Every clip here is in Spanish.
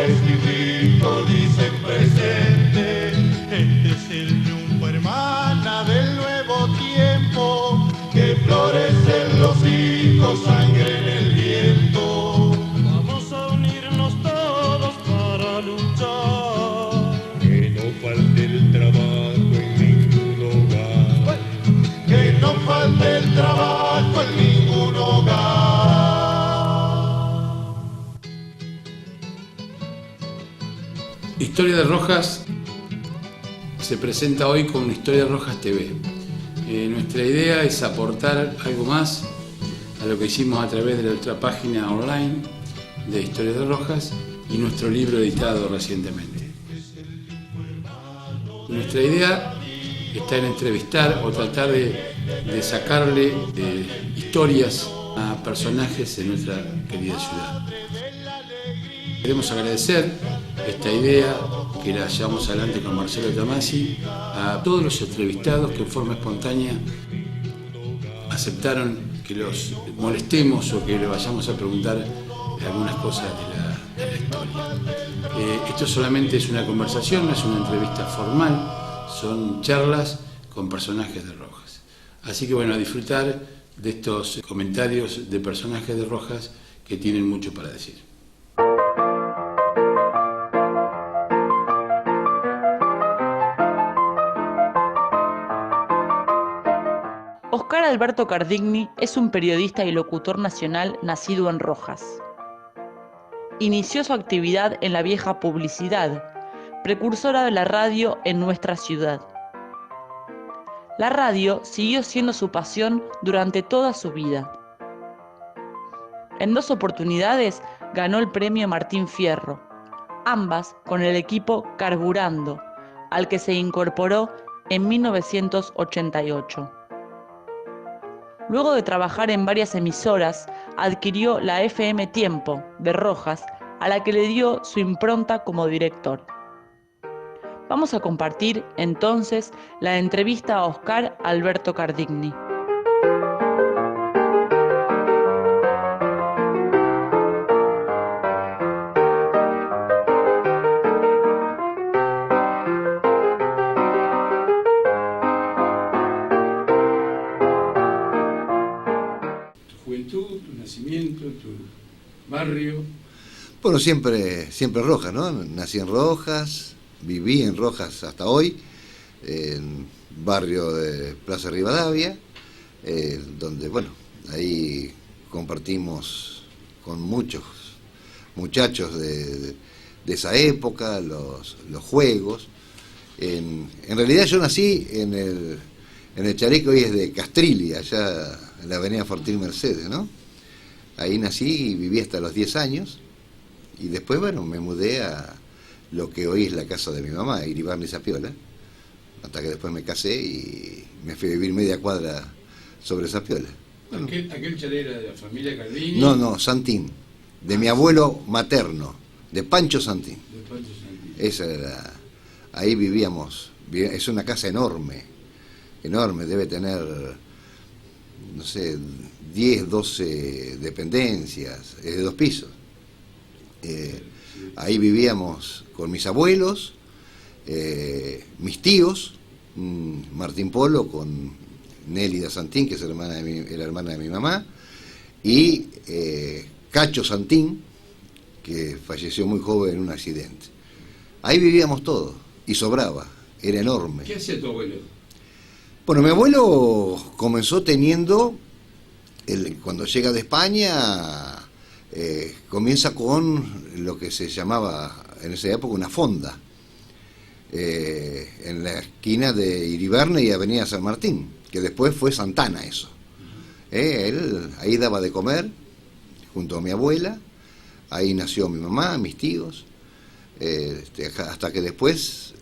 vestidito dicen presente. Este es el triunfo, hermana, del nuevo tiempo, que florecen los hijos, sangre en el viento. Vamos a unirnos todos para luchar, que no falte el trabajo en ningún hogar, que no falte el trabajo en ningún hogar. Historia de Rojas se presenta hoy con Historia de Rojas TV. Nuestra idea es aportar algo más a lo que hicimos a través de nuestra página online de Historia de Rojas y nuestro libro editado recientemente. Nuestra idea está en entrevistar o tratar de sacarle historias a personajes de nuestra querida ciudad. Queremos agradecer esta idea que la llevamos adelante con Marcelo Tomasi, a todos los entrevistados que en forma espontánea aceptaron que los molestemos o que le vayamos a preguntar algunas cosas de la historia. Esto solamente es una conversación, no es una entrevista formal, son charlas con personajes de Rojas. Así que bueno, a disfrutar de estos comentarios de personajes de Rojas que tienen mucho para decir. Oscar Alberto Cardigni es un periodista y locutor nacional nacido en Rojas. Inició su actividad en la vieja publicidad, precursora de la radio en nuestra ciudad. La radio siguió siendo su pasión durante toda su vida. En 2 oportunidades ganó el premio Martín Fierro, ambas con el equipo Carburando, al que se incorporó en 1988. Luego de trabajar en varias emisoras, adquirió la FM Tiempo, de Rojas, a la que le dio su impronta como director. Vamos a compartir, entonces, la entrevista a Oscar Alberto Cardigni. Tu nacimiento, tu barrio. Bueno, siempre Rojas, ¿no? Nací en Rojas, viví en Rojas hasta hoy, en barrio de Plaza Rivadavia, donde, bueno, ahí compartimos con muchos muchachos de esa época, los juegos. En realidad yo nací en el chalet que hoy es de Castrilli, allá en la avenida Fortín Mercedes, ¿no? Ahí nací y viví hasta los 10 años, y después, bueno, me mudé a lo que hoy es la casa de mi mamá, Iribarne y Zapiola, hasta que después me casé y me fui a vivir media cuadra sobre Zapiola. Bueno, ¿Aquel chalet era de la familia Cardigni? No, Santín, de mi abuelo materno, de Pancho Santín. De Pancho Santín. Esa era, ahí vivíamos, es una casa enorme, debe tener, no sé, 10, 12 dependencias, es de 2 pisos. Ahí vivíamos con mis abuelos, mis tíos, Martín Polo con Nélida Santín, que es la hermana de mi mamá, y Cacho Santín, que falleció muy joven en un accidente. Ahí vivíamos todos, y sobraba, era enorme. ¿Qué hacía tu abuelo? Bueno, mi abuelo comenzó teniendo, cuando llega de España, comienza con lo que se llamaba en esa época una fonda, en la esquina de Iribarne y Avenida San Martín, que después fue Santana eso. Él ahí daba de comer, junto a mi abuela, ahí nació mi mamá, mis tíos, hasta que después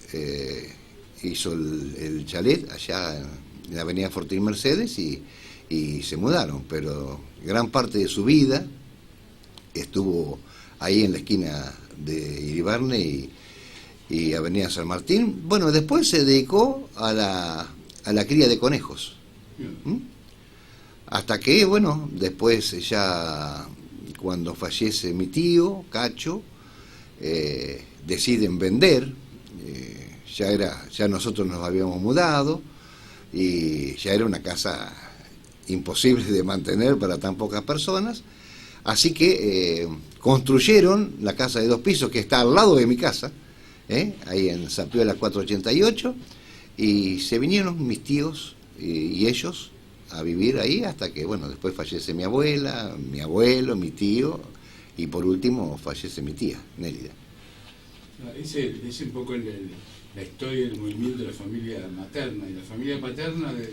hizo el chalet allá en la avenida Fortín Mercedes y se mudaron, pero gran parte de su vida estuvo ahí en la esquina de Iribarne y avenida San Martín. Bueno, después se dedicó a la cría de conejos. Hasta que, bueno, después ya cuando fallece mi tío, Cacho, deciden vender. Ya nosotros nos habíamos mudado y ya era una casa imposible de mantener para tan pocas personas, así que construyeron la casa de 2 pisos que está al lado de mi casa, ahí en Zapiola 488, y se vinieron mis tíos y ellos a vivir ahí hasta que, bueno, después fallece mi abuela, mi abuelo, mi tío, y por último fallece mi tía, Nélida. Ese es un poco la historia del movimiento de la familia materna y la familia paterna, de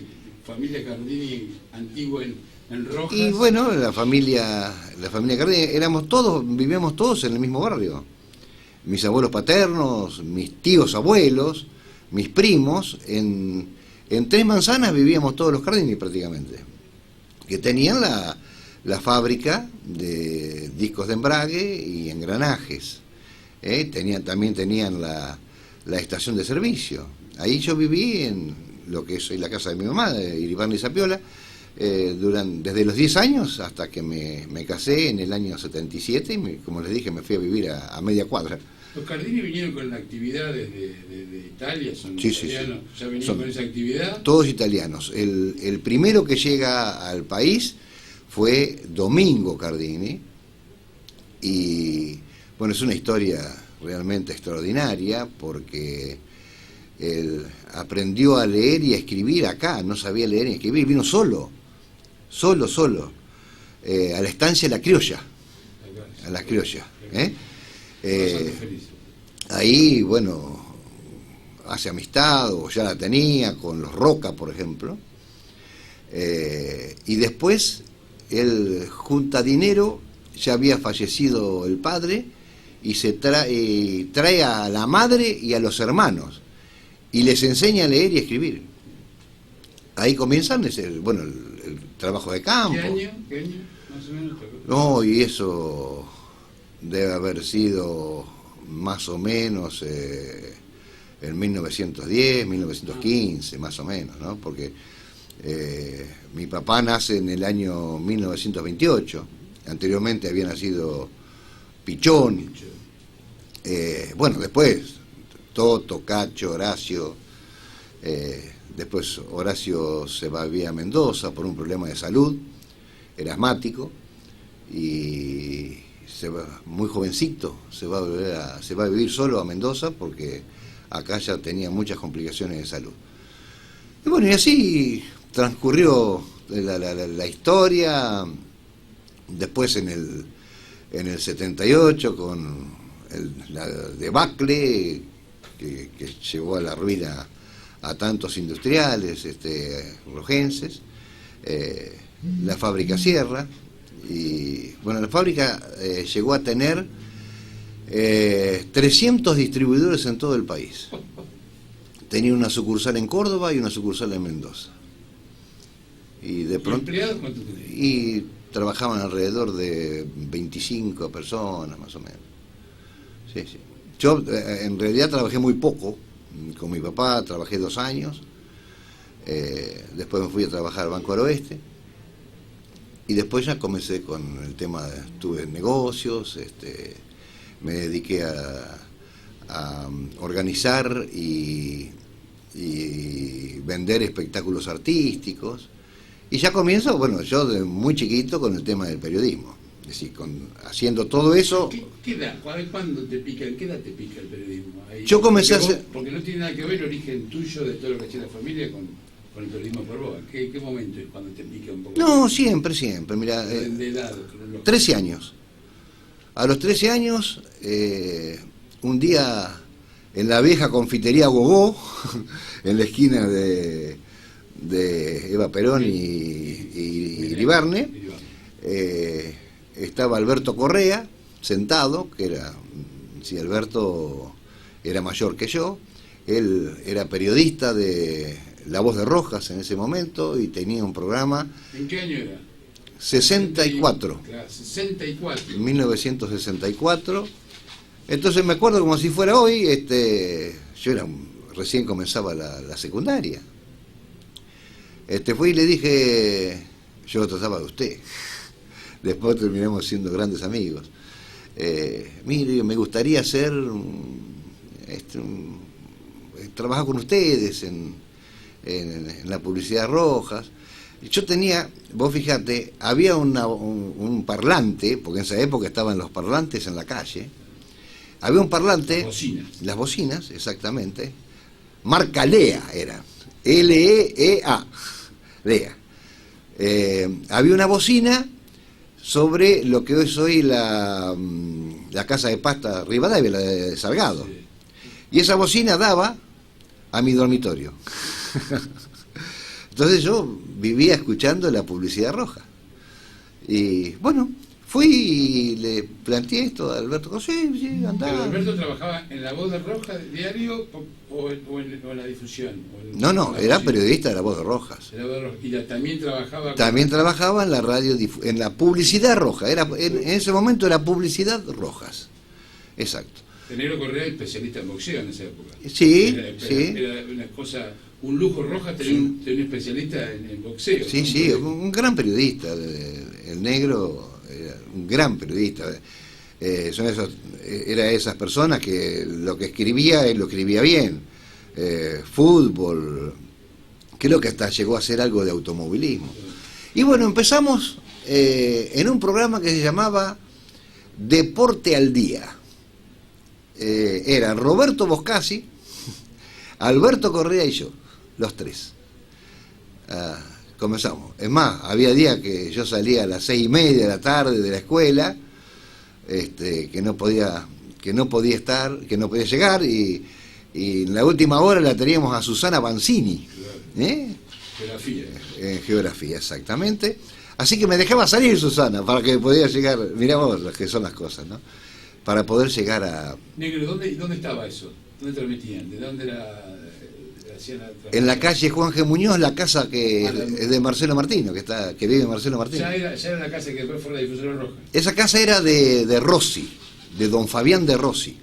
familia Cardini antigua en Rojas. Y bueno, la familia Cardini, vivíamos todos en el mismo barrio. Mis abuelos paternos, mis tíos abuelos, mis primos, en 3 manzanas vivíamos todos los Cardini prácticamente, que tenían la fábrica de discos de embrague y engranajes. También tenían la estación de servicio. Ahí yo viví en lo que es la casa de mi mamá, de Iribarne y Zapiola, desde los 10 años hasta que me casé en el año 77 y como les dije me fui a vivir a media cuadra. Los Cardini vinieron con la actividad desde Italia, son Sí, italianos, sí. ¿ya venían con esa actividad? Todos italianos. El primero que llega al país fue Domingo Cardini y bueno, es una historia realmente extraordinaria porque él aprendió a leer y a escribir acá, no sabía leer ni escribir, vino solo, a la estancia La Criolla, a La Criolla. Ahí, bueno, hace amistad, o ya la tenía, con los Roca, por ejemplo, y después él junta dinero, ya había fallecido el padre, y trae a la madre y a los hermanos, y les enseña a leer y a escribir. Ahí comienzan el trabajo de campo. ¿Qué año? Más o menos. No, y eso debe haber sido más o menos en 1910, 1915, más o menos, ¿no? Porque mi papá nace en el año 1928, anteriormente había nacido Pichón, bueno, después Toto, Cacho, Horacio, después Horacio se va a vivir a Mendoza por un problema de salud, era asmático, y muy jovencito se va a vivir solo a Mendoza porque acá ya tenía muchas complicaciones de salud. Y bueno, y así transcurrió la historia. Después en el 78 con la debacle que llevó a la ruina a tantos industriales rojenses, la fábrica cierra. Y bueno, la fábrica llegó a tener 300 distribuidores en todo el país. Tenía una sucursal en Córdoba y una sucursal en Mendoza. Y de pronto, ¿Empleados cuántos tenían? y trabajaban alrededor de 25 personas más o menos. Sí, sí. Yo en realidad trabajé muy poco. Con mi papá trabajé 2 años. Después me fui a trabajar al Banco del Oeste. Y después ya comencé con el tema, estuve en negocios, me dediqué a organizar y vender espectáculos artísticos. Y ya comienzo, bueno, yo de muy chiquito con el tema del periodismo. Es decir, haciendo todo eso. ¿Qué edad? ¿Cuándo te pica? ¿En qué edad te pica el periodismo? Ahí, Yo comencé a hacer. Porque no tiene nada que ver el origen tuyo de todo lo que hacía la familia con el periodismo por vos. ¿Qué momento es cuando te pica un poco? No, siempre, mira. De edad, 13 años. A los 13 años, un día en la vieja confitería Gogó, en la esquina de Eva Perón y Iribarne, estaba Alberto Correa sentado, si Alberto era mayor que yo, él era periodista de La Voz de Rojas en ese momento y tenía un programa. ¿En qué año era? 64. Claro, 64. 1964. Entonces me acuerdo como si fuera hoy, yo recién comenzaba la secundaria. Fui y le dije, yo lo trataba de usted. Después terminamos siendo grandes amigos. mire, me gustaría trabajar con ustedes en la publicidad Rojas. Yo tenía, vos fíjate, había un parlante, porque en esa época estaban los parlantes en la calle, había un parlante, las bocinas, exactamente, marca Lea eran, L-E-E-A, Lea. Había una bocina sobre lo que es hoy la casa de pasta Rivadavia, la de Salgado. Sí. Y esa bocina daba a mi dormitorio. Entonces yo vivía escuchando la publicidad Roja. Y bueno, fui y le planteé esto a Alberto. Sí, andaba. ¿Pero Alberto trabajaba en La Voz de Rojas diario o en la difusión? No, era periodista de La Voz de Rojas. ¿Y también trabajaba? También trabajaba en la radio, en la publicidad Roja. En ese momento era publicidad Rojas. Exacto. Negro Correa, especialista en boxeo en esa época. Sí, era una cosa, un lujo Rojas tener un especialista en boxeo. Sí, ¿no? Sí, un gran periodista. El Negro era un gran periodista. Era esas personas que lo que escribía, él lo escribía bien. Fútbol, creo que hasta llegó a hacer algo de automovilismo. Y bueno, empezamos en un programa que se llamaba Deporte al Día. Eran Roberto Boscasi, Alberto Correa y yo, los tres. Comenzamos. Es más, había días que yo salía a las 6:30 de la tarde de la escuela, que no podía llegar, y en la última hora la teníamos a Susana Banzini. Geografía. En geografía, exactamente. Así que me dejaba salir Susana para que podía llegar, mirá vos lo que son las cosas, ¿no? Para poder llegar a... Negro, ¿dónde estaba eso? ¿Dónde transmitían? ¿De dónde hacían la transmisión? En la calle Juan G. Muñoz, la casa que es de Marcelo Martino, que vive Marcelo Martino. Ya era la casa que después fue la difusora Roja. Esa casa era de Rossi, de don Fabián de Rossi.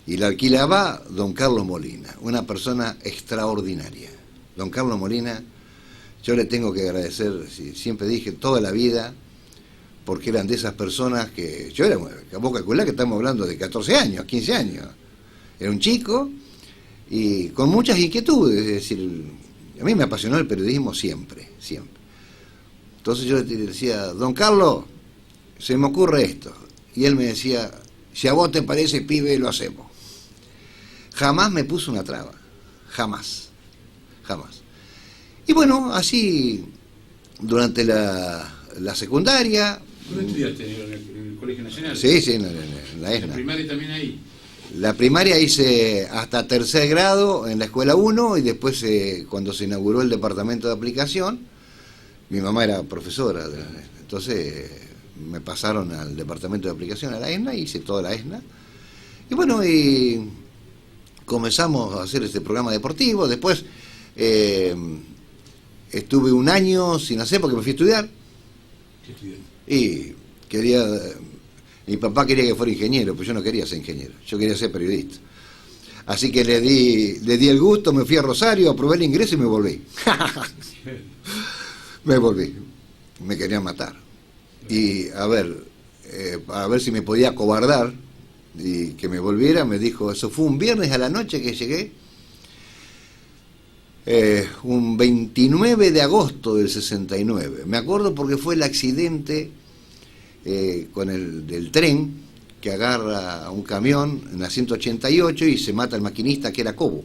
Y la alquilaba don Carlos Molina, una persona extraordinaria. Don Carlos Molina, yo le tengo que agradecer, siempre dije, toda la vida, porque eran de esas personas que... vos calculá que estamos hablando de 14 años, 15 años. Era un chico y con muchas inquietudes, es decir, a mí me apasionó el periodismo siempre. Entonces yo le decía, don Carlos, se me ocurre esto. Y él me decía, si a vos te parece, pibe, lo hacemos. Jamás me puso una traba, jamás. Y bueno, así, durante la secundaria... ¿Dónde estudiaste? ¿En el Colegio Nacional? Sí, en la ESNA. ¿La primaria también ahí? La primaria hice hasta 3er grado en la escuela 1 y después cuando se inauguró el departamento de aplicación, mi mamá era profesora, entonces me pasaron al departamento de aplicación, a la ESNA, hice toda la ESNA. Y bueno, y comenzamos a hacer este programa deportivo. Después estuve un año sin hacer porque me fui a estudiar. ¿Qué estudiaste? Y mi papá quería que fuera ingeniero, pero yo no quería ser ingeniero, yo quería ser periodista. Así que le di el gusto, me fui a Rosario, aprobé el ingreso y me volví. Me querían matar. Y a ver si me podía acobardar y que me volviera. Me dijo, eso fue un viernes a la noche que llegué, un 29 de agosto del 69. Me acuerdo porque fue el accidente del tren que agarra un camión en la 188 y se mata el maquinista, que era Cobo.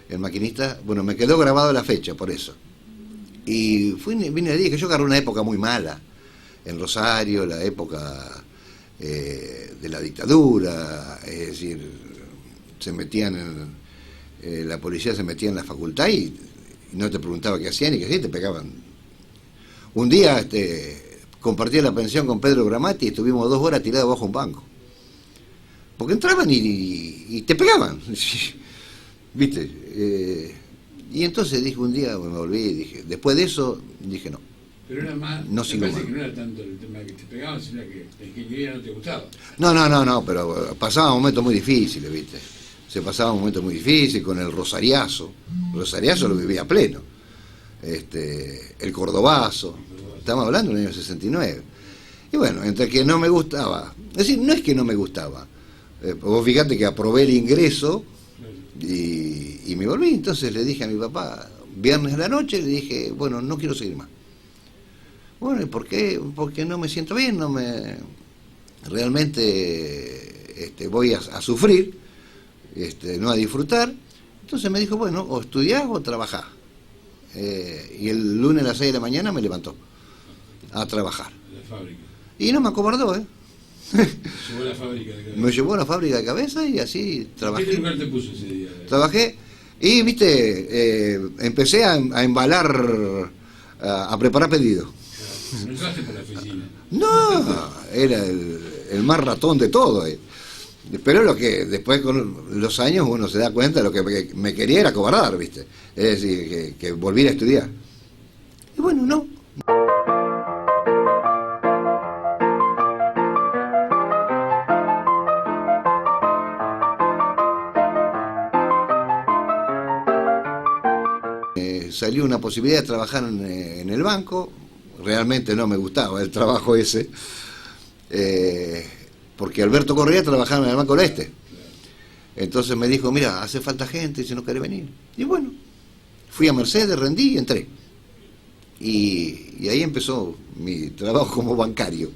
El maquinista, bueno, me quedó grabado la fecha por eso. Y vine y dije, yo agarré una época muy mala en Rosario, la época de la dictadura, es decir, se metían la policía se metía en la facultad y no te preguntaba qué hacían y qué hacían, te pegaban. Un día compartí la pensión con Pedro Bramati y estuvimos 2 horas tirados bajo un banco. Porque entraban y te pegaban. ¿Viste? Y entonces dije un día, me volví y dije, después de eso, dije no. Pero era más, no me parece que no era tanto el tema de que te pegaban, sino que la ingeniería no te gustaba. No, pero pasaba momentos muy difíciles, ¿viste? Se pasaba un momento muy difícil con el rosariazo. El rosariazo lo vivía a pleno. El cordobazo. Estamos hablando del año 69. Y bueno, entre que no me gustaba, es decir, no es que no me gustaba, vos fíjate que aprobé el ingreso y me volví. Entonces le dije a mi papá, viernes de la noche, le dije, bueno, no quiero seguir más. Bueno, ¿y por qué? Porque no me siento bien, realmente voy a sufrir, no a disfrutar. Entonces me dijo, bueno, o estudiás o trabajás. Y el lunes a las 6 de la mañana me levantó a trabajar. La fábrica. Y no me acobardó, ¿eh? Llevó a la fábrica de cabeza. Me llevó a la fábrica de cabeza y así trabajé. ¿Qué lugar te puso ese día? Trabajé y, viste, empecé a embalar, a preparar pedidos. No entraste por la oficina. No, era el más ratón de todo. Pero lo que después con los años uno se da cuenta, lo que me quería era acobardar, ¿viste? Es decir, que volviera a estudiar. Y bueno, no. Salió una posibilidad de trabajar en el banco. Realmente no me gustaba el trabajo ese, porque Alberto Correa trabajaba en el Banco del Este. Entonces me dijo, mira, hace falta gente si no quiere venir. Y bueno, fui a Mercedes, rendí y entré. Y ahí empezó mi trabajo como bancario.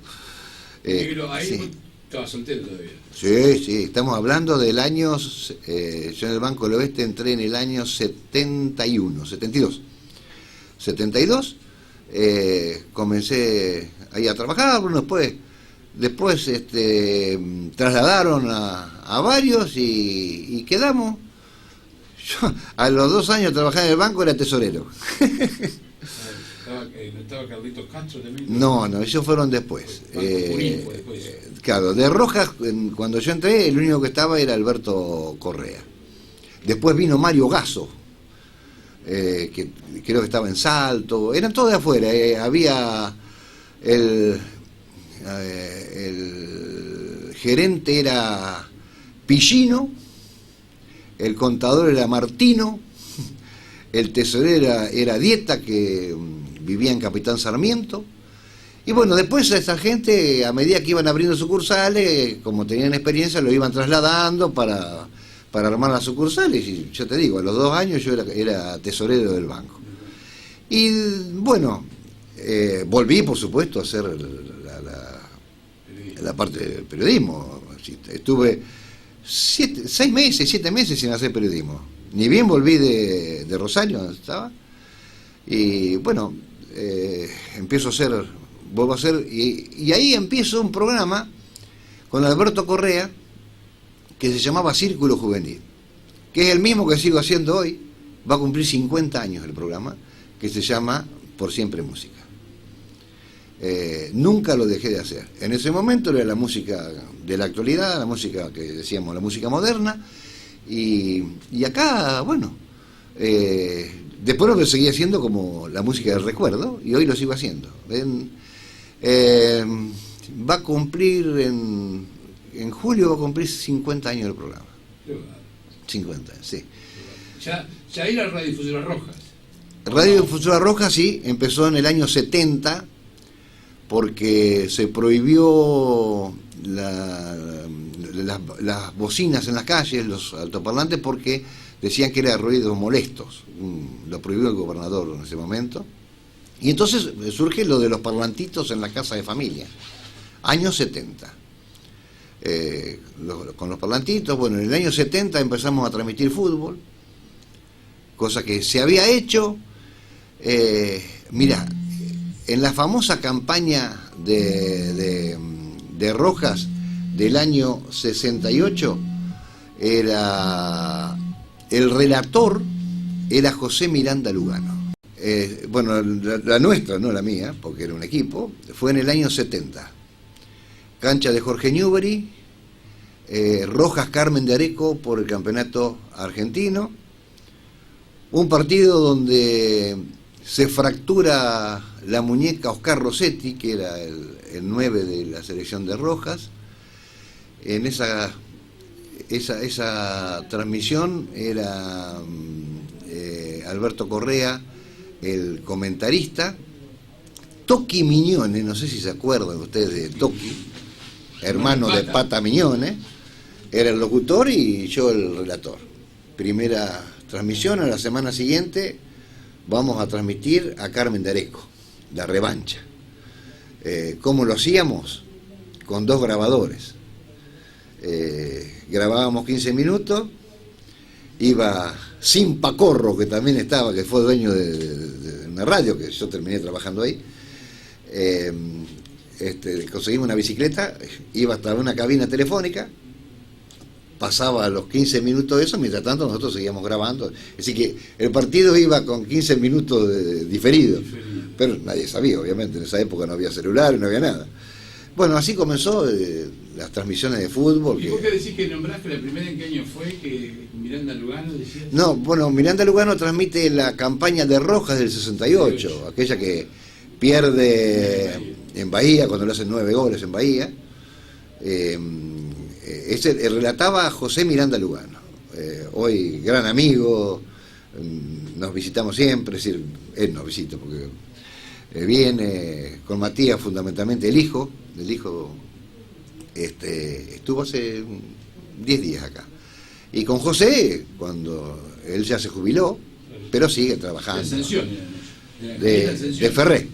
Pero ahí sí. Estaba soltero todavía. Sí, estamos hablando del año, yo en el Banco del Oeste entré en el año 72. Comencé ahí a trabajar, bueno, después trasladaron a varios y quedamos. Yo a los 2 años de trabajar en el banco era tesorero. ¿No estaba Carlitos Castro también? No, ellos fueron después. Después. Claro, de Rojas, cuando yo entré, el único que estaba era Alberto Correa. Después vino Mario Gasso, que creo que estaba en Salto, eran todos de afuera. Había el gerente era Pillino, el contador era Martino, el tesorero era Dieta, que vivía en Capitán Sarmiento. Y bueno, después a esa gente, a medida que iban abriendo sucursales, como tenían experiencia, lo iban trasladando para armar las sucursales. Y yo te digo, a los 2 años yo era tesorero del banco. Y bueno, volví, por supuesto, a hacer la parte del periodismo. Estuve 7 meses sin hacer periodismo. Ni bien volví de Rosario, donde estaba. Y bueno, vuelvo a hacer, y ahí empiezo un programa con Alberto Correa que se llamaba Círculo Juvenil, que es el mismo que sigo haciendo hoy. Va a cumplir 50 años el programa, que se llama Por Siempre Música. Nunca lo dejé de hacer. En ese momento era la música de la actualidad, la música que decíamos, la música moderna, y acá, bueno, después lo seguí haciendo como la música del recuerdo, y hoy lo sigo haciendo. Va a cumplir en julio, va a cumplir 50 años del programa. 50, sí. Ya era Radiodifusora Rojas. Radiodifusora Rojas, sí, empezó en el año 70, porque se prohibió las bocinas en las calles, los altoparlantes, porque decían que eran ruidos molestos. Lo prohibió el gobernador en ese momento. Y entonces surge lo de los parlantitos en la casa de familia, años 70. Con los parlantitos, bueno, en el año 70 empezamos a transmitir fútbol, cosa que se había hecho. Mira, en la famosa campaña de Rojas del año 68, el relator era José Miranda Lugano. Bueno, la nuestra, no la mía, porque era un equipo, fue en el año 70. Cancha de Jorge Newbery, Rojas Carmen de Areco por el campeonato argentino. Un partido donde se fractura la muñeca Oscar Rossetti, que era el 9 de la selección de Rojas. En esa transmisión era Alberto Correa el comentarista, Toqui Miñone, no sé si se acuerdan ustedes de Toqui, hermano de Pata Miñone, era el locutor y yo el relator. Primera transmisión, a la semana siguiente vamos a transmitir a Carmen de Areco, la revancha. ¿Cómo lo hacíamos? Con 2 grabadores. Grabábamos 15 minutos, iba Simpa Corro, que también estaba, que fue dueño de una radio, que yo terminé trabajando ahí. Conseguimos una bicicleta, iba hasta una cabina telefónica, pasaba a los 15 minutos de eso, mientras tanto nosotros seguíamos grabando. Así que el partido iba con 15 minutos diferido, pero nadie sabía, obviamente, en esa época no había celular, no había nada. Bueno, así comenzó las transmisiones de fútbol. ¿Y vos qué decís que nombraste la primera en qué año fue? ¿Que Miranda Lugano decías? No, bueno, Miranda Lugano transmite la campaña de Rojas del 68, aquella que pierde en Bahía, cuando le hacen 9 goles en Bahía. Relataba a José Miranda Lugano, hoy gran amigo, nos visitamos siempre, es decir, él nos visita porque viene con Matías fundamentalmente, el hijo estuvo hace 10 días acá, y con José, cuando él ya se jubiló, pero sigue trabajando. De Ferré.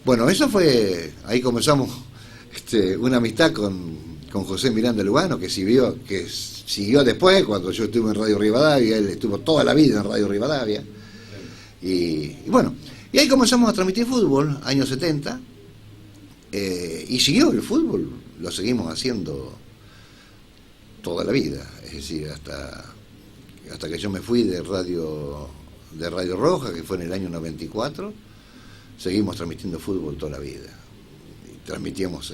Bueno, eso fue, ahí comenzamos una amistad con José Miranda Lugano, que siguió después, cuando yo estuve en Radio Rivadavia, él estuvo toda la vida en Radio Rivadavia. Y bueno, y ahí comenzamos a transmitir fútbol, años 70, y siguió el fútbol, lo seguimos haciendo toda la vida, es decir, hasta que yo me fui de Radio Roja, que fue en el año 94, seguimos transmitiendo fútbol toda la vida. Y transmitíamos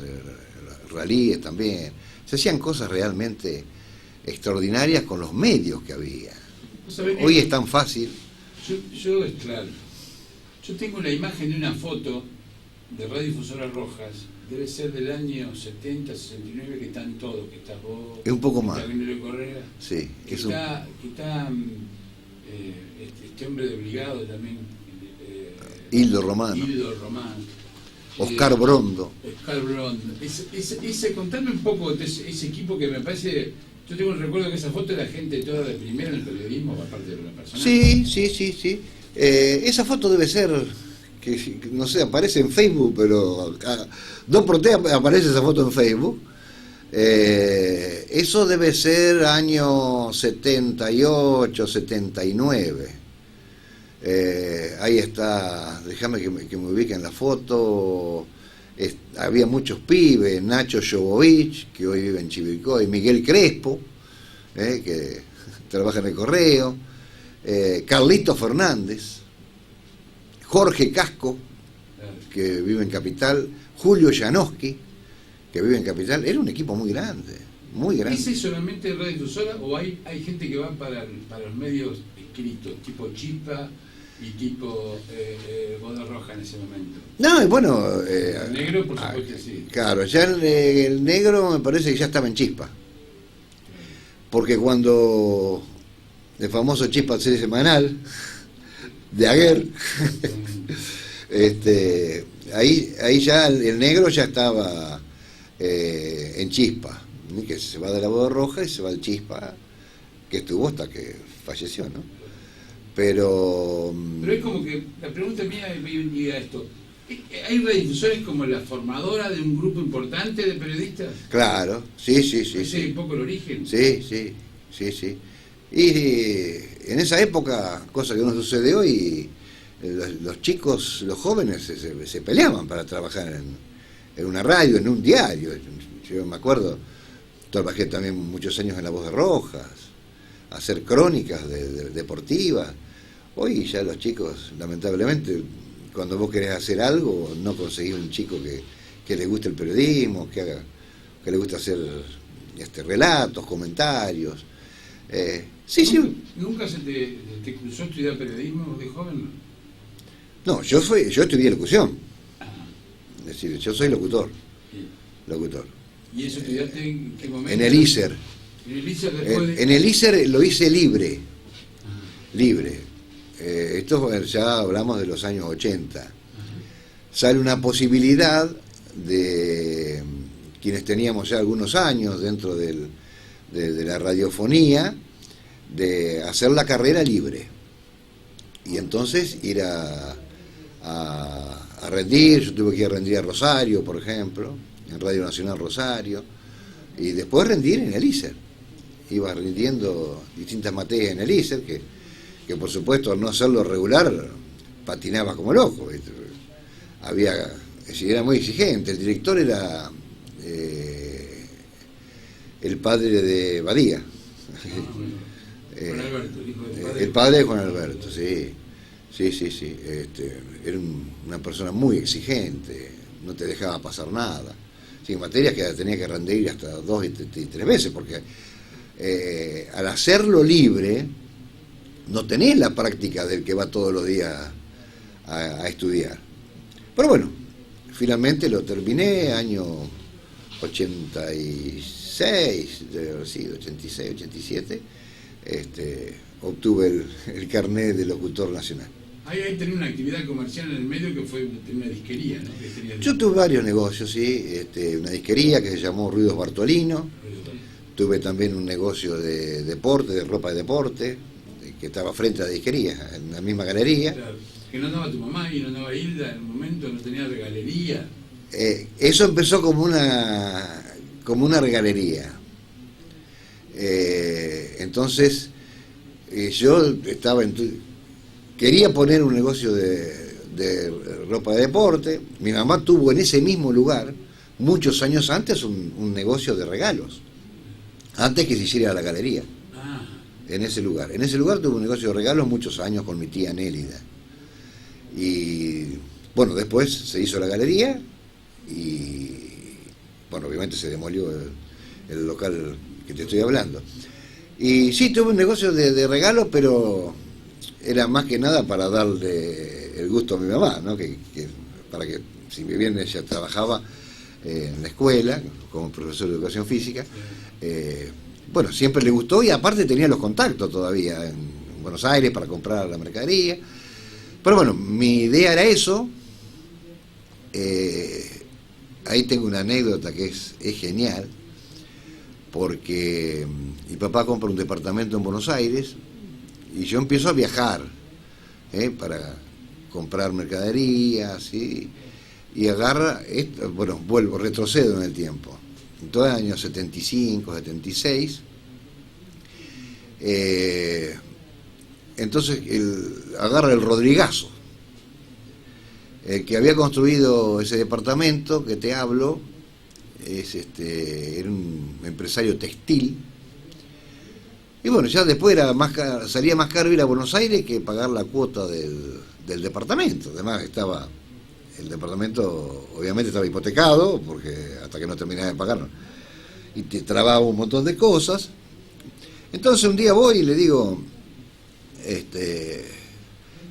rallyes también. Se hacían cosas realmente extraordinarias con los medios que había. Hoy es tan fácil. Claro. Yo tengo la imagen de una foto de Radiodifusora Rojas, debe ser del año 70, 69, que están todos, que está vos, es un poco más. Correa, sí, que está este hombre de Obligado también, Hildo Román, Oscar Brondo. Contame un poco de ese equipo que me parece. Yo tengo el recuerdo que esa foto era gente toda de primera en el periodismo, aparte de la persona. Sí. Esa foto debe ser, que no sé, aparece en Facebook, pero 2x3 aparece esa foto en Facebook. Eso debe ser año 78, 79. Ahí está, déjame que me ubique en la foto. Había muchos pibes, Nacho Jovovich, que hoy vive en Chivilcoy, Miguel Crespo, que trabaja en el Correo, Carlito Fernández, Jorge Casco, que vive en Capital, Julio Janowski, que vive en Capital. Era un equipo muy grande, muy grande. ¿Ese es solamente radiodifusora o hay gente que va para los medios escritos, tipo Chispa y tipo Boda Roja en ese momento? No, bueno... el negro, por supuesto, sí. Claro, ya el negro me parece que ya estaba en Chispa. Porque cuando el famoso Chispa serie semanal de Aguer, ahí ya el negro ya estaba en Chispa, que se va de la Boda Roja y se va al Chispa, que estuvo hasta que falleció, ¿no? Pero es como que la pregunta mía llega a esto. ¿Hay radiodifusores como la formadora de un grupo importante de periodistas? Claro, sí. ¿Ese es un poco el origen? Sí. Y en esa época, cosa que no sucede hoy, los chicos, los jóvenes se peleaban para trabajar en una radio, en un diario. Yo me acuerdo, trabajé también muchos años en La Voz de Rojas, hacer crónicas deportivas. Hoy ya los chicos, lamentablemente, cuando vos querés hacer algo, no conseguís un chico que le guste el periodismo, que le guste hacer relatos, comentarios. Sí. ¿Nunca se te cruzó estudiar periodismo de joven? No, yo estudié locución. Es decir, yo soy locutor. ¿Y eso estudiaste en qué momento? En el ISER. En el ISER lo hice libre. Libre. Esto ya hablamos de los años 80. sale una posibilidad de quienes teníamos ya algunos años dentro de la radiofonía, de hacer la carrera libre. Y entonces ir a rendir, yo tuve que ir a rendir a Rosario, por ejemplo, en Radio Nacional Rosario, y después rendir en el ISER. Iba rindiendo distintas materias en el ISER, que por supuesto al no hacerlo regular, patinaba como loco. Era muy exigente. El director era el padre de Badía. Juan Alberto, el hijo del padre. El padre de Juan Alberto, sí. Sí. Era una persona muy exigente, no te dejaba pasar nada. Sí, materias que tenía que rendir hasta 2 y 3 veces, porque al hacerlo libre, no tenés la práctica del que va todos los días a estudiar. Pero bueno, finalmente lo terminé, año 86, debe haber sido 86, 87, obtuve el carnet de locutor nacional. Ahí tenía una actividad comercial en el medio que fue una disquería, ¿no? Yo tuve varios negocios, sí, una disquería que se llamó Ruidos Bartolino, tuve también un negocio de deporte, de ropa de deporte, que estaba frente a la disquería, en la misma galería. Claro, que no andaba tu mamá y no andaba Hilda en el momento, no tenía regalería. Eso empezó como una regalería. Entonces, yo estaba quería poner un negocio de ropa de deporte. Mi mamá tuvo en ese mismo lugar, muchos años antes, un negocio de regalos, antes que se hiciera la galería. En ese lugar tuve un negocio de regalos muchos años con mi tía Nélida. Y bueno, después se hizo la galería y bueno, obviamente se demolió el local que te estoy hablando. Y sí, tuve un negocio de regalos, pero era más que nada para darle el gusto a mi mamá, ¿no? Para que, si bien ella trabajaba en la escuela como profesor de educación física, bueno, siempre le gustó y aparte tenía los contactos todavía en Buenos Aires para comprar la mercadería. Pero bueno, mi idea era eso. Ahí tengo una anécdota que es genial, porque mi papá compra un departamento en Buenos Aires y yo empiezo a viajar para comprar mercadería, ¿sí? Y agarra, retrocedo en el tiempo. En todo el año 75, 76, entonces agarra el Rodrigazo, el que había construido ese departamento que te hablo, era un empresario textil, y bueno, ya después salía más caro ir a Buenos Aires que pagar la cuota del departamento. Además el departamento obviamente estaba hipotecado, porque hasta que no terminaba de pagar, y te trababa un montón de cosas. Entonces un día voy y le digo,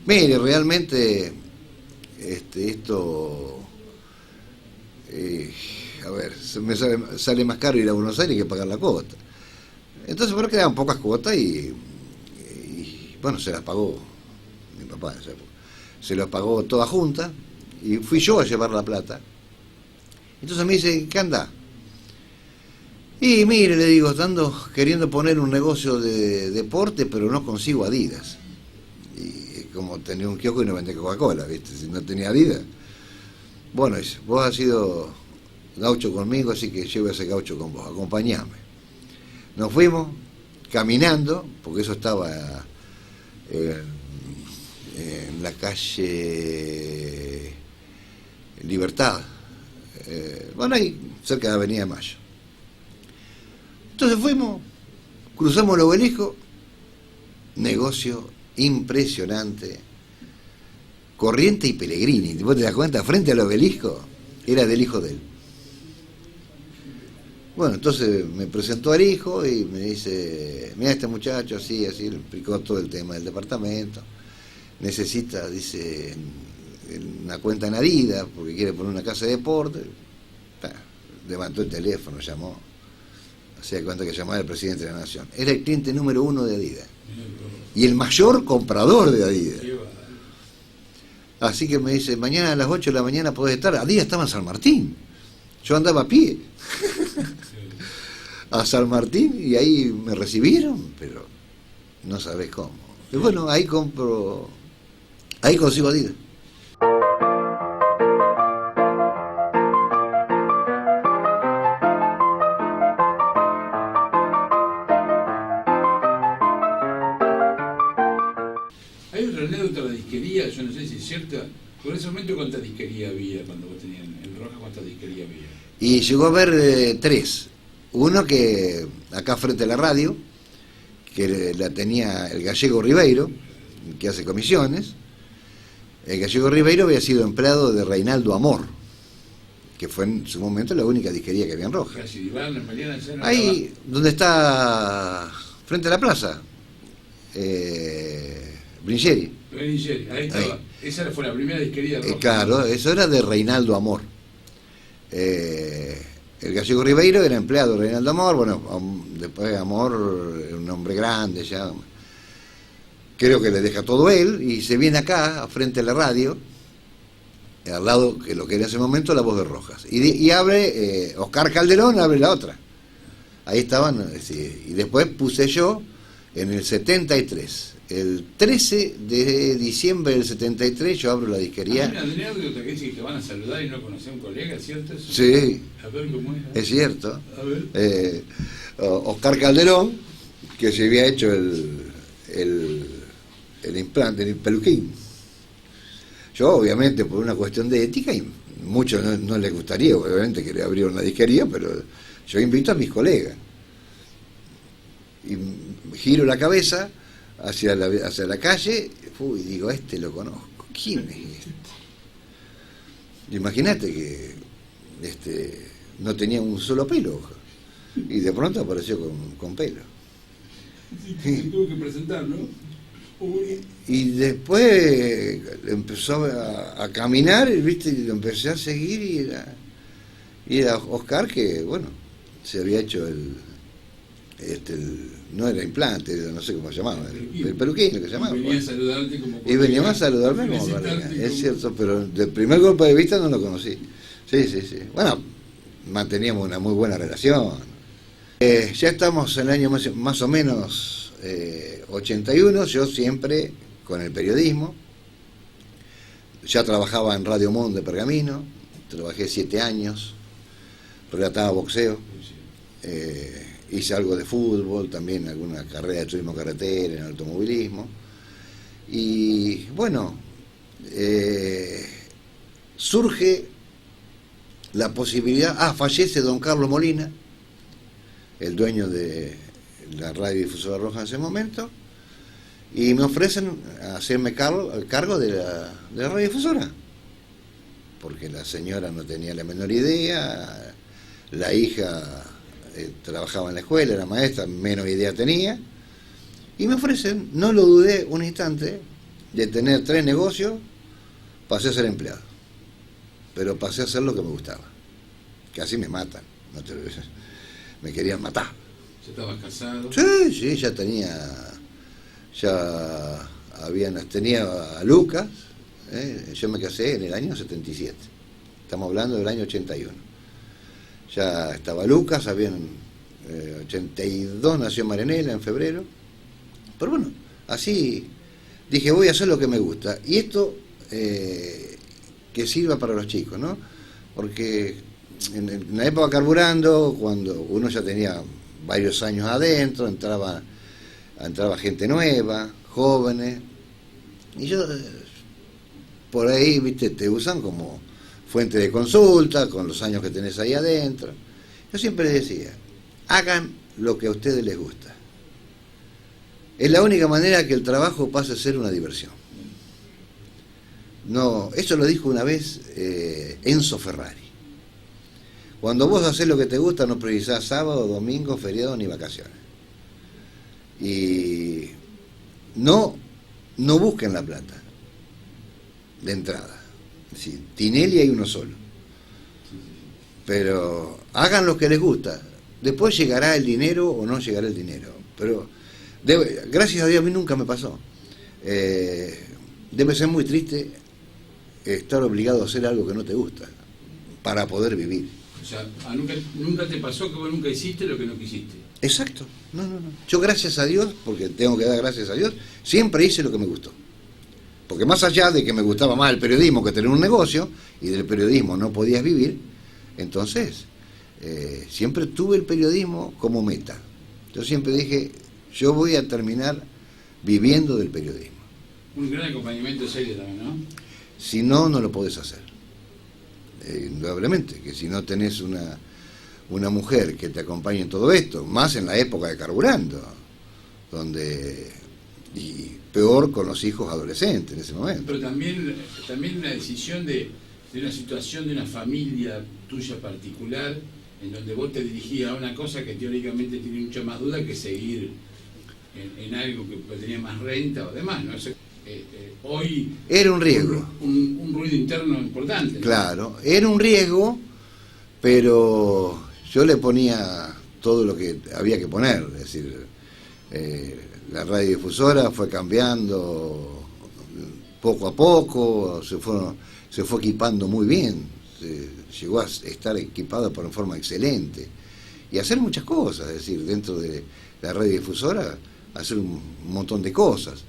mire, realmente esto, a ver, me sale más caro ir a Buenos Aires que pagar la cuota. Entonces, bueno, quedaban pocas cuotas y bueno, se las pagó mi papá, se las pagó todas juntas. Y fui yo a llevar la plata. Entonces me dice, ¿qué anda? Y mire, le digo, ando queriendo poner un negocio de deporte, pero no consigo Adidas. Y como tenía un kiosco y no vendía Coca-Cola, ¿viste? Si no tenía Adidas. Bueno, dice, vos has sido gaucho conmigo, así que llevo ese gaucho con vos, acompañame. Nos fuimos caminando, porque eso estaba en la calle Libertad, bueno, ahí cerca de Avenida Mayo. Entonces fuimos, cruzamos el obelisco, negocio impresionante, Corriente y Pellegrini. ¿Vos te das cuenta? Frente al obelisco era del hijo de él. Bueno, entonces me presentó al hijo y me dice, mira, este muchacho así, le explicó todo el tema del departamento, necesita, dice, una cuenta en Adidas porque quiere poner una casa de deporte. Levantó el teléfono, llamó, se da cuenta que llamaba al presidente de la Nación. Era el cliente número 1 de Adidas y el mayor comprador de Adidas. Así que me dice, mañana a las 8 de la mañana podés estar. A día estaba en San Martín. Yo andaba a pie a San Martín y ahí me recibieron, pero no sabés cómo. Y bueno, ahí consigo Adidas. Hay otra anécdota de la disquería, yo no sé si es cierta. Por ese momento, ¿cuántas disquerías había cuando vos tenías en Rojas? ¿Cuántas disquerías había? Y llegó a haber 3. Uno que acá frente a la radio, que la tenía el Gallego Ribeiro, que hace comisiones. El Gallego Ribeiro había sido empleado de Reinaldo Amor, que fue en su momento la única disquería que había en Rojas. Casi Iván, en Mariana, Ahí, donde está, frente a la plaza, Bringeri. Ahí estaba. Ahí. Esa fue la primera disquería de Rojas. Claro, eso era de Reinaldo Amor. El Gallego Ribeiro era empleado de Reinaldo Amor, bueno, después Amor, un hombre grande ya, creo que le deja todo él y se viene acá, frente a la radio, al lado, que lo que era en ese momento, La Voz de Rojas. Y abre, Oscar Calderón abre la otra. Ahí estaban, sí, y después puse yo en el 73. El 13 de diciembre del 73 yo abro la disquería. Hay una anécdota que dice que te van a saludar y no conocer a un colega, ¿cierto? Eso? Sí. A ver cómo Es cierto. A ver. Oscar Calderón, que se había hecho el implante, el peluquín. Yo, obviamente, por una cuestión de ética, y muchos no les gustaría, obviamente, que le abrieran una disquería, pero yo invito a mis colegas. Y giro la cabeza hacia la calle, y digo, este lo conozco. ¿Quién es este? Imagínate que no tenía un solo pelo, y de pronto apareció con pelo. Sí, tuvo que presentar, ¿no? Y después empezó a caminar, ¿viste? Y lo empecé a seguir y era Oscar, que bueno, se había hecho no era implante, no sé cómo se llamaba, el peluquín, lo que se llamaba. Y venía a saludarte como colega. Y venía a saludarme como colega, es cierto, pero del primer golpe de vista no lo conocí. Sí. Bueno, manteníamos una muy buena relación. Ya estamos en el año más o menos 81, yo siempre con el periodismo. Ya trabajaba en Radio Mundo de Pergamino, trabajé 7 años, relataba boxeo. Hice algo de fútbol, también alguna carrera de turismo carretera, en automovilismo. Y bueno, surge la posibilidad, fallece don Carlos Molina, el dueño de la radiodifusora Roja en ese momento, y me ofrecen hacerme cargo de la radiodifusora, porque la señora no tenía la menor idea, la hija trabajaba en la escuela, era maestra, menos idea tenía, y me ofrecen, no lo dudé un instante, de tener 3 negocios, pasé a ser empleado, pero pasé a hacer lo que me gustaba. Casi me matan, me querían matar. ¿Ya estabas casado? Sí, tenía a Lucas, yo me casé en el año 77, estamos hablando del año 81. Ya estaba Lucas, 82 nació Marianela en febrero. Pero bueno, así dije, voy a hacer lo que me gusta. Y esto que sirva para los chicos, ¿no? Porque en la época carburando, cuando uno ya tenía varios años adentro, entraba gente nueva, jóvenes. Y yo, por ahí, viste, te usan como fuente de consulta, con los años que tenés ahí adentro. Yo siempre decía, hagan lo que a ustedes les gusta. Es la única manera que el trabajo pase a ser una diversión. No, eso lo dijo una vez Enzo Ferrari. Cuando vos haces lo que te gusta, no precisás sábado, domingo, feriado ni vacaciones. Y no busquen la plata de entrada. Sí, Tinelli hay uno solo, pero hagan lo que les gusta, después llegará el dinero o no llegará el dinero, pero gracias a Dios a mí nunca me pasó. Debe ser muy triste estar obligado a hacer algo que no te gusta para poder vivir. O sea, nunca te pasó que vos nunca hiciste lo que no quisiste. Exacto. No. Yo, gracias a Dios, porque tengo que dar gracias a Dios, siempre hice lo que me gustó. Porque más allá de que me gustaba más el periodismo que tener un negocio, y del periodismo no podías vivir, entonces siempre tuve el periodismo como meta. Yo siempre dije, yo voy a terminar viviendo del periodismo. Un gran acompañamiento serio también, ¿no? Si no, no lo podés hacer. Indudablemente, que si no tenés una mujer que te acompañe en todo esto, más en la época de Carburando, y peor con los hijos adolescentes en ese momento. Pero también una decisión de una situación de una familia tuya particular, en donde vos te dirigías a una cosa que teóricamente tiene mucha más duda que seguir en algo que tenía más renta o demás, ¿no? Hoy era un riesgo. Un ruido interno importante, ¿no? Claro, era un riesgo, pero yo le ponía todo lo que había que poner. Es decir, la radiodifusora fue cambiando poco a poco, se fue equipando muy bien, llegó a estar equipada por una forma excelente y hacer muchas cosas. Es decir, dentro de la radiodifusora hacer un montón de cosas.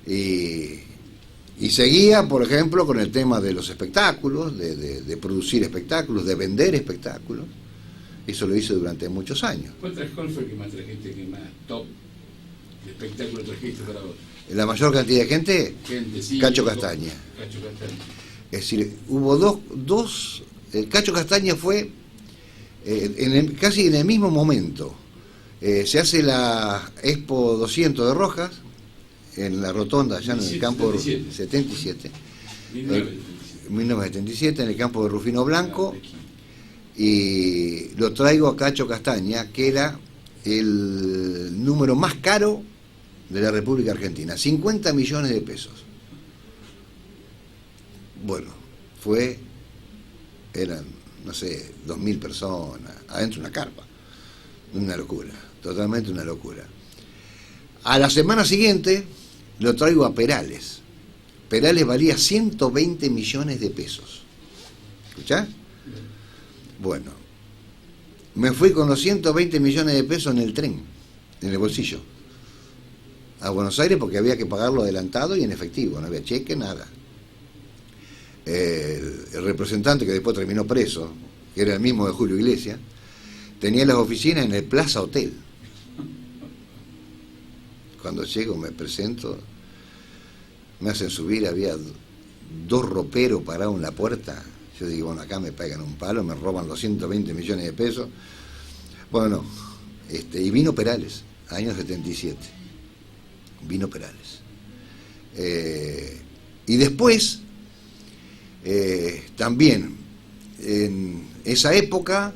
Y seguía, por ejemplo, con el tema de los espectáculos, de producir espectáculos, de vender espectáculos. Eso lo hice durante muchos años. ¿Cuál fue el que más trajiste, que más top de espectáculo trajiste para vos? La mayor cantidad de gente, sí, Cacho Castaña. Es decir, hubo dos Cacho Castaña fue casi en el mismo momento. Se hace la Expo 200 de Rojas, en la rotonda, allá en el campo 77, 1977, en el campo de Rufino Blanco, y lo traigo a Cacho Castaña, que era el número más caro de la República Argentina, 50 millones de pesos. Bueno, eran, no sé, 2.000 personas, adentro de una carpa, una locura, totalmente una locura. A la semana siguiente lo traigo a Perales. Perales valía 120 millones de pesos. ¿Escuchás? Bueno, me fui con los 120 millones de pesos en el tren, en el bolsillo, a Buenos Aires, porque había que pagarlo adelantado y en efectivo, no había cheque, nada. El representante, que después terminó preso, que era el mismo de Julio Iglesias, tenía las oficinas en el Plaza Hotel. Cuando llego, me presento, me hacen subir, había 2 roperos parados en la puerta. Yo digo, bueno, acá me pegan un palo, me roban los 120 millones de pesos. Bueno, y vino Perales, año 77. Vino Perales. Y después, también, en esa época,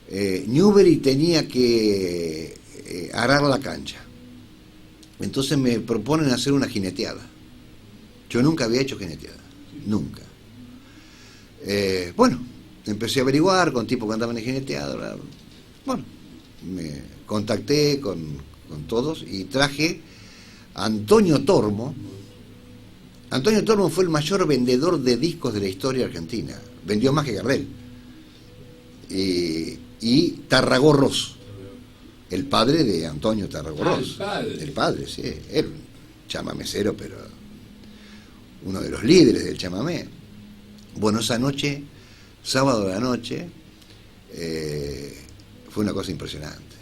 Newbery tenía que arar la cancha. Entonces me proponen hacer una jineteada. Yo nunca había hecho jineteada, nunca. Bueno, empecé a averiguar con tipos que andaban en jineteada. Bueno, me contacté con todos y traje a Antonio Tormo. Antonio Tormo fue el mayor vendedor de discos de la historia argentina. Vendió más que Gardel. Y Tarragorros, el padre de Antonio Tarragorros. El padre, sí. Era un chamamecero, pero uno de los líderes del chamamé. Bueno, esa noche, sábado de la noche, fue una cosa impresionante.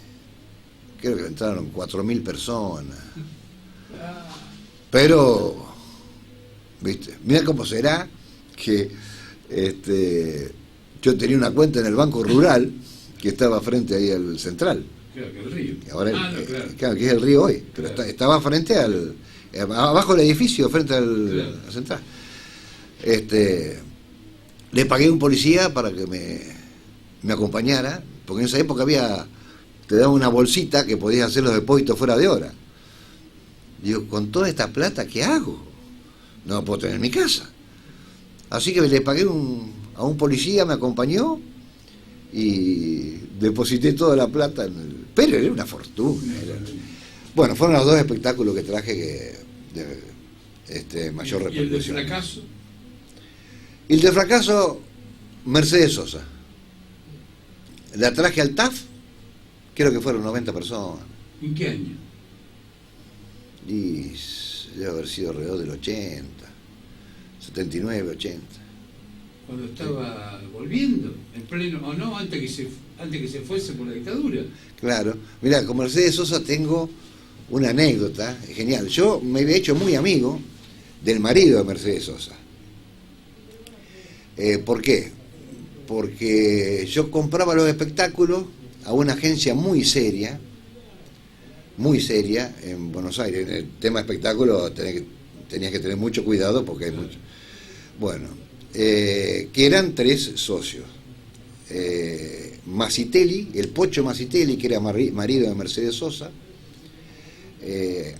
Creo que entraron 4.000 personas. Pero, ¿viste? Mira cómo será que yo tenía una cuenta en el Banco Rural que estaba frente ahí al Central. Claro, que el río. Ahora, claro, que es el río hoy, pero claro. Estaba frente abajo del edificio, frente al Central. Le pagué a un policía para que me acompañara, porque en esa época te daba una bolsita que podías hacer los depósitos fuera de hora. Digo, con toda esta plata, ¿qué hago? No la puedo tener en mi casa. Así que le pagué a un policía, me acompañó y deposité toda la plata pero era una fortuna. Bueno, fueron los 2 espectáculos que traje de mayor repercusión. ¿Y el del fracaso? Y el de fracaso, Mercedes Sosa. La traje al TAF, creo que fueron 90 personas. ¿En qué año? Y debe haber sido alrededor del 80, 79, 80. Cuando estaba volviendo, en pleno, o no, antes que se fuese por la dictadura. Claro. Mirá, con Mercedes Sosa tengo una anécdota genial. Yo me había hecho muy amigo del marido de Mercedes Sosa. ¿Por qué? Porque yo compraba los espectáculos a una agencia muy seria en Buenos Aires. En el tema espectáculo tenías que tener mucho cuidado porque hay mucho. Bueno, que eran 3 socios. Masitelli, el Pocho Masitelli, que era marido de Mercedes Sosa,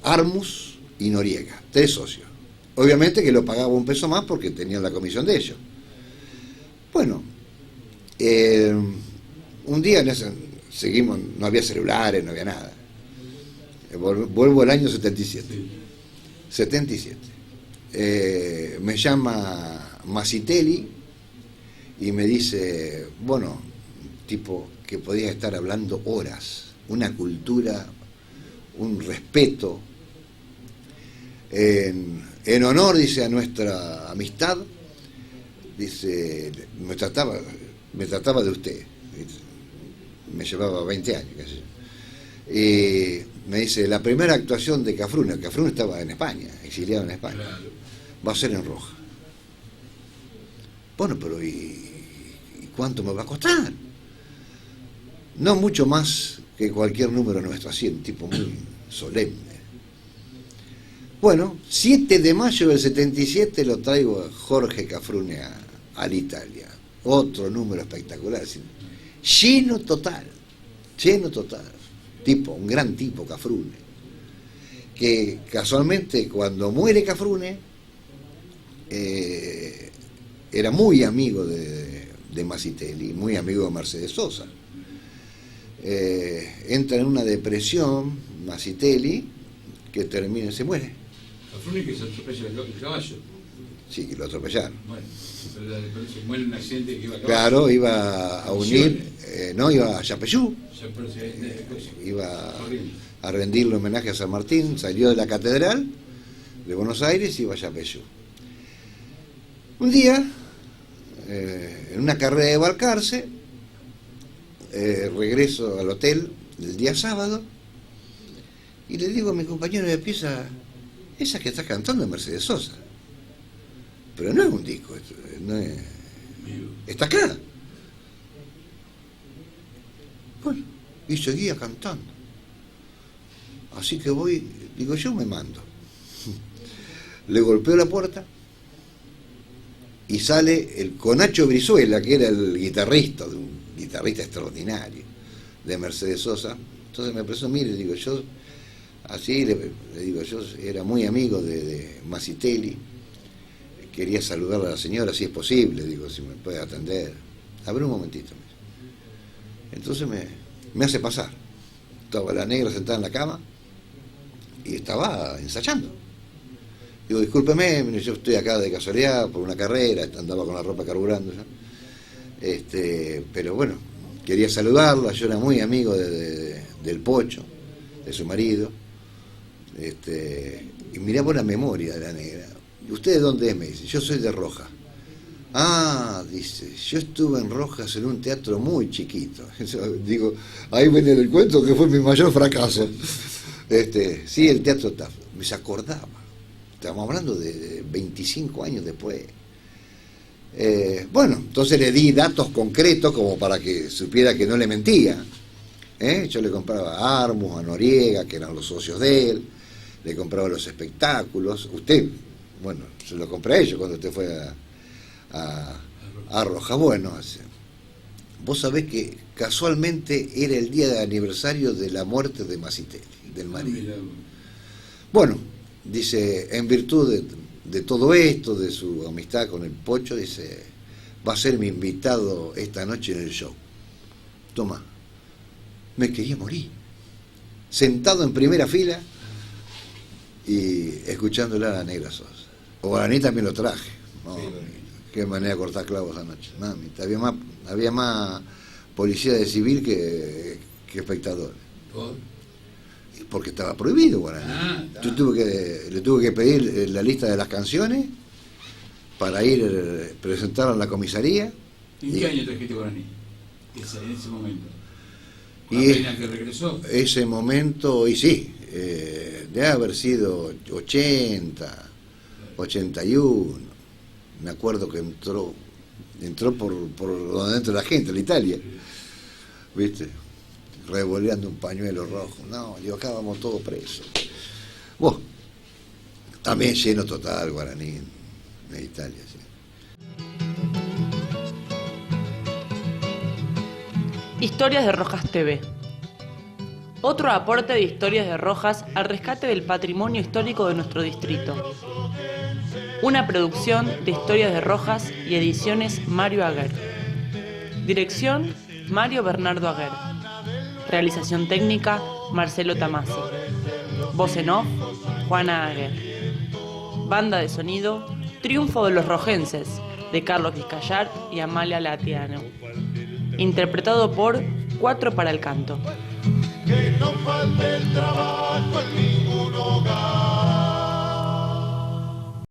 Armus y Noriega, 3 socios. Obviamente que lo pagaba un peso más porque tenían la comisión de ellos. Bueno, un día seguimos, no había celulares, no había nada. Vuelvo al año 77. 77. Me llama Masitelli y me dice, bueno, tipo que podía estar hablando horas, una cultura, un respeto, en honor, dice, a nuestra amistad, dice, me trataba de usted, me llevaba 20 años, qué sé yo. Y me dice, la primera actuación de Cafrune estaba en España, exiliado en España, claro, va a ser en Roja. Bueno, pero ¿y cuánto me va a costar? No mucho más que cualquier número nuestro, así, un tipo muy solemne. Bueno, 7 de mayo del 77 lo traigo a Jorge Cafrune al Italia. Otro número espectacular, lleno total. Tipo, un gran tipo, Cafrune. Que casualmente cuando muere Cafrune, era muy amigo de Masitelli, muy amigo de Mercedes Sosa. Entra en una depresión Masitelli, que termina y se muere. Cafrune que se atropella el caballo. Sí, que lo atropellaron. Bueno, pero se muere en un accidente que iba a caballo. Claro, iba a unir, iba a Yapeyú. Iba a rendirle homenaje a San Martín, salió de la catedral de Buenos Aires y iba a Yapeyú. Un día, en una carrera de Balcarce, regreso al hotel el día sábado y le digo a mi compañero de pieza, esa que está cantando es Mercedes Sosa, pero no es un disco, no es, está acá. Bueno, y seguía cantando. Así que voy, digo, yo me mando. Le golpeo la puerta y sale el Conacho Brizuela, que era el guitarrista, un guitarrista extraordinario de Mercedes Sosa. Entonces me empezó, mire, digo, yo, así le digo, yo era muy amigo de Masitelli, quería saludar a la señora, si es posible, digo, si me puede atender. A ver un momentito. Entonces me hace pasar. Estaba la negra sentada en la cama y estaba ensayando. Digo, discúlpeme, yo estoy acá de casualidad por una carrera, andaba con la ropa carburando ya. Pero bueno, quería saludarla, yo era muy amigo del Pocho, de su marido. Y mirá por la memoria de la negra. ¿Y usted de dónde es? Me dice, yo soy de Rojas. Ah, dice, yo estuve en Rojas en un teatro muy chiquito. Digo, ahí viene el cuento que fue mi mayor fracaso. Sí, el teatro TAF. Me se acordaba. Estamos hablando de 25 años después. Bueno, entonces le di datos concretos como para que supiera que no le mentía. Yo le compraba a Armus, a Noriega, que eran los socios de él, le compraba los espectáculos. Usted, bueno, se lo compré a ellos cuando usted fue a Roja. Bueno, vos sabés que casualmente era el día de aniversario de la muerte de Masitelli, del marido. Bueno, dice, en virtud de todo esto, de su amistad con el Pocho, dice, va a ser mi invitado esta noche en el show. Toma, me quería morir. Sentado en primera fila y escuchándola a la negra Sosa. Guaraní también lo traje. No, sí, Qué manera de cortar clavos anoche. Mamita, había más policía de civil que espectadores. ¿Por? Porque estaba prohibido Guaraní. Yo le tuve que pedir la lista de las canciones para ir presentarla en la comisaría. ¿En qué año trajiste Guaraní? En ese momento. Y ¿Apenas que regresó? Ese momento, y sí, debe haber sido 80, 81. Me acuerdo que entró por donde entra la gente, la Italia. ¿Viste? Revoleando un pañuelo rojo. No, digo, acá vamos todos presos. Bueno, también lleno total Guaraní en Italia, sí. Historias de Rojas TV. Otro aporte de Historias de Rojas al rescate del patrimonio histórico de nuestro distrito. Una producción de Historias de Rojas y Ediciones Mario Aguer. Dirección Mario Bernardo Aguer. Realización técnica Marcelo Tamasi. Voz en off Juana Aguer. Banda de sonido Triunfo de los Rojenses de Carlos Vizcayar y Amalia Latiano. Interpretado por Cuatro para el Canto. Que no falte el trabajo en ningún hogar.